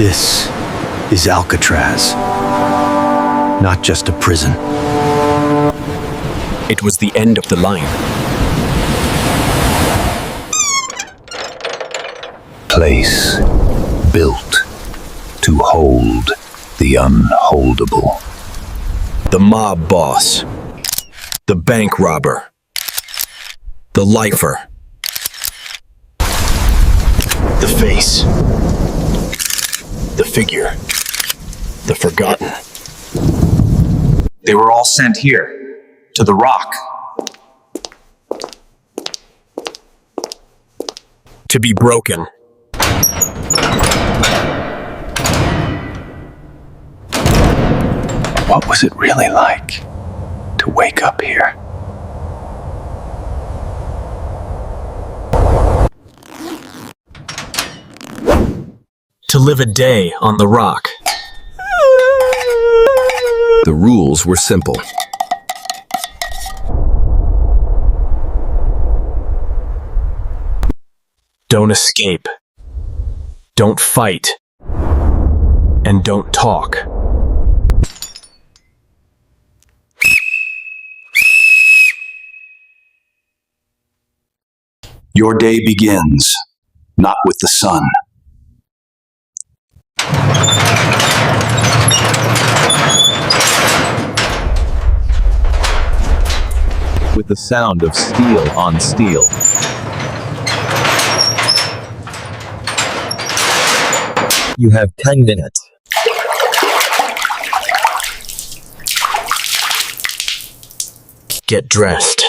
This is Alcatraz, not just a prison. It was the end of the line. Place built to hold the unholdable. The mob boss. The bank robber. The lifer. The face. The figure. The forgotten. They were all sent here, to the rock. To be broken. What was it really like to wake up here? To live a day on the rock. The rules were simple. Don't escape. Don't fight. And don't talk. Your day begins, not with the sun. With the sound of steel on steel. You have 10 minutes. Get dressed.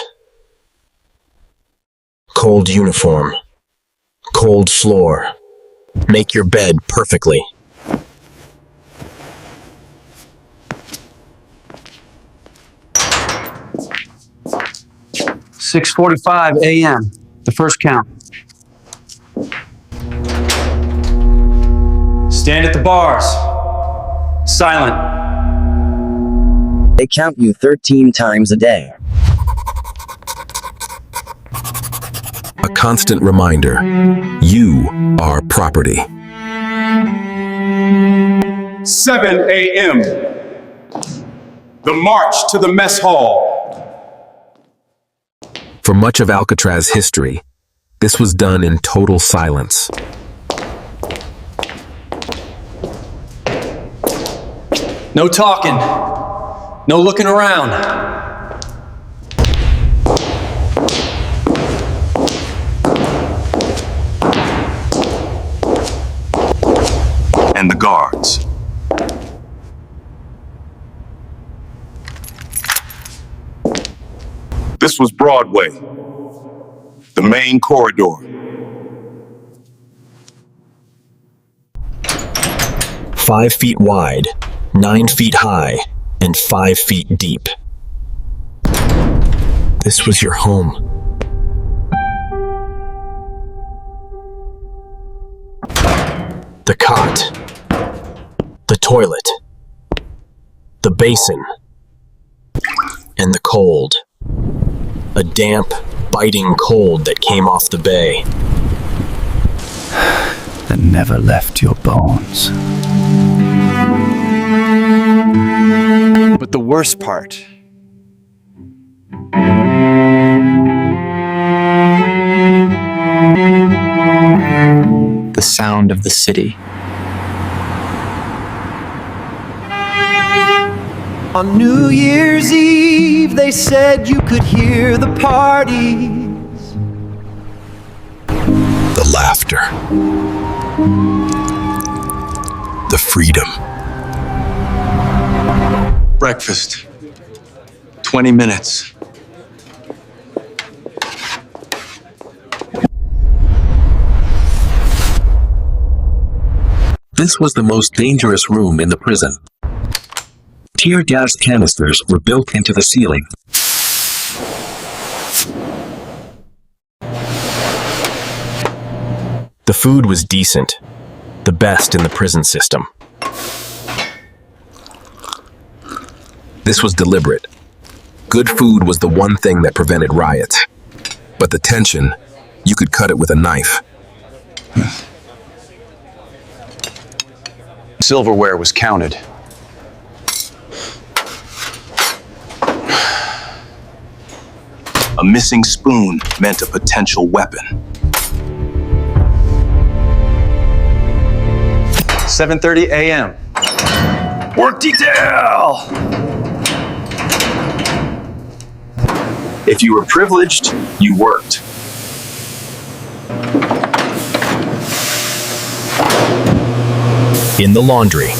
Cold uniform. Cold floor. Make your bed perfectly. "6:45 a.m. The first count. Stand at the bars. Silent. They count you 13 times a day. A constant reminder, you are property. 7 a.m. The march to the mess hall. For much of Alcatraz history, this was done in total silence. No talking. No looking around. And the guards. This was Broadway, the main corridor. 5 feet wide, 9 feet high, and 5 feet deep. This was your home. The cot, the toilet, the basin, and the cold. A damp, biting cold that came off the bay. That never left your bones. But the worst part, the sound of the city. On New Year's Eve, they said you could hear the parties. The laughter. The freedom. Breakfast. 20 minutes. This was the most dangerous room in the prison. Tear gas canisters were built into the ceiling. The food was decent, the best in the prison system. This was deliberate. Good food was the one thing that prevented riots. But the tension, you could cut it with a knife. Silverware was counted. A missing spoon meant a potential weapon. 7:30 a.m. Work detail! If you were privileged, you worked. In the laundry.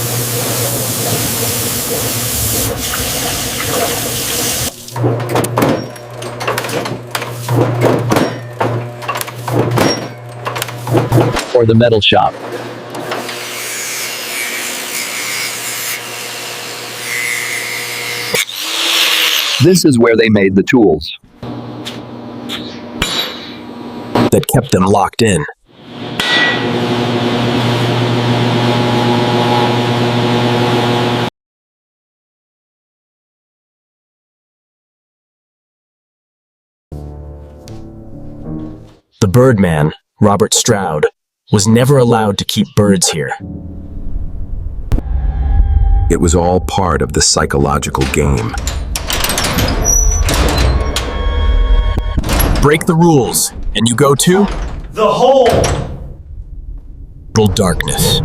Or the metal shop. This is where they made the tools. That kept them locked in. The Birdman, Robert Stroud, was never allowed to keep birds here. It was all part of the psychological game. Break the rules, and you go to The hole! total darkness.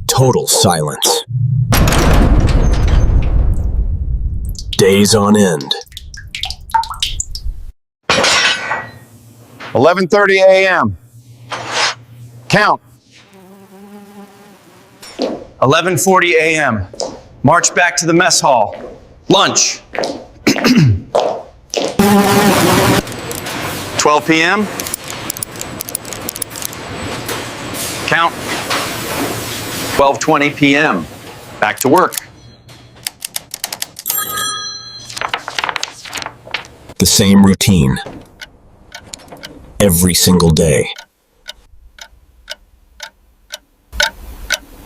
Total silence. Days on end. 11:30 a.m. Count. 11:40 a.m. March back to the mess hall. Lunch. 12 p.m. Count. 12:20 p.m. Back to work. The same routine. Every single day.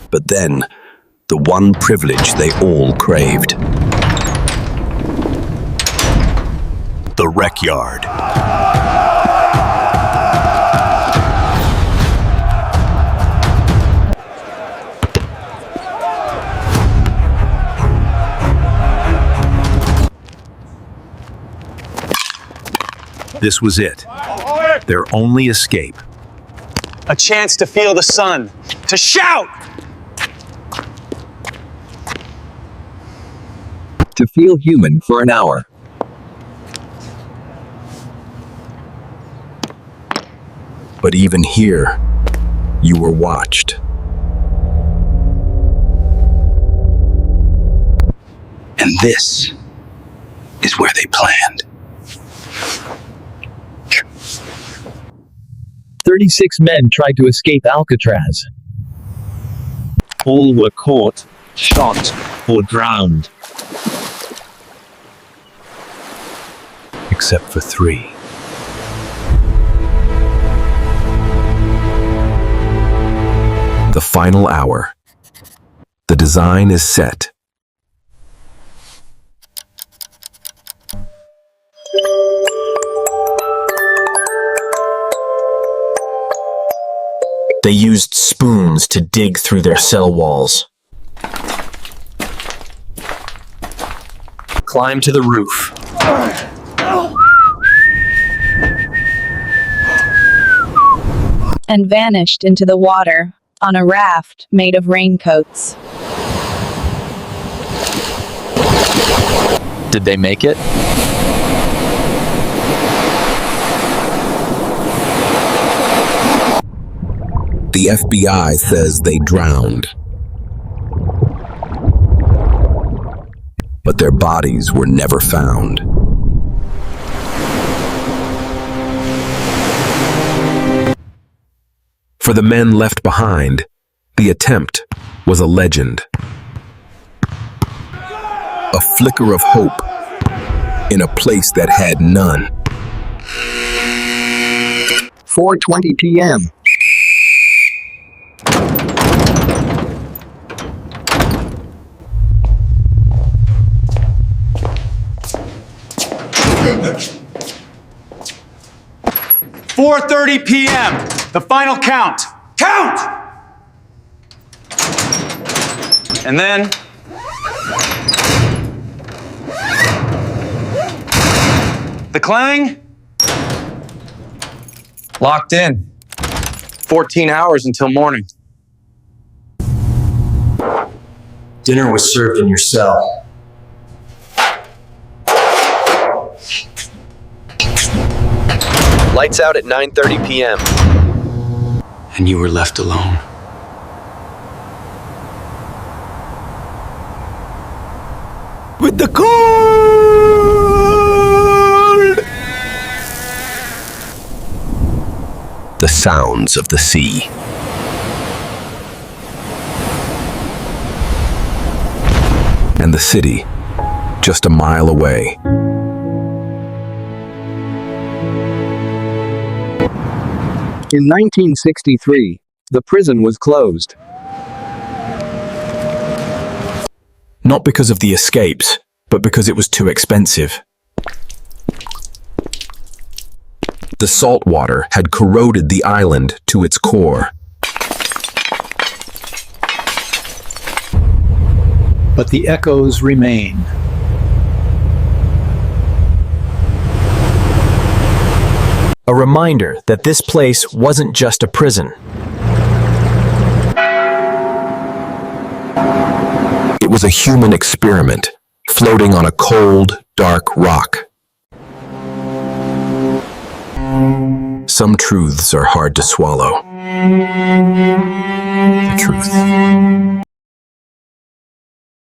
But then, the one privilege they all craved. The rec yard. This was it. Their only escape. A chance to feel the sun, to shout! To feel human for an hour. But even here, you were watched. And this is where they planned. 36 men tried to escape Alcatraz. All were caught, shot, or drowned. Except for 3. The final hour. The design is set. They used spoons to dig through their cell walls. Climb to the roof. And vanished into the water on a raft made of raincoats. Did they make it? The FBI says they drowned. But their bodies were never found. For the men left behind, the attempt was a legend. A flicker of hope in a place that had none. 4:20 p.m. .4:30 p.m. The final count. Count! And then the clang. Locked in. 14 hours until morning. Dinner was served in your cell. Lights out at 9:30 p.m. And you were left alone. With the cold! The sounds of the sea. And the city, just a mile away. In 1963, the prison was closed. Not because of the escapes, but because it was too expensive. The salt water had corroded the island to its core. But the echoes remain. A reminder that this place wasn't just a prison. It was a human experiment, floating on a cold, dark rock. Some truths are hard to swallow. The truth.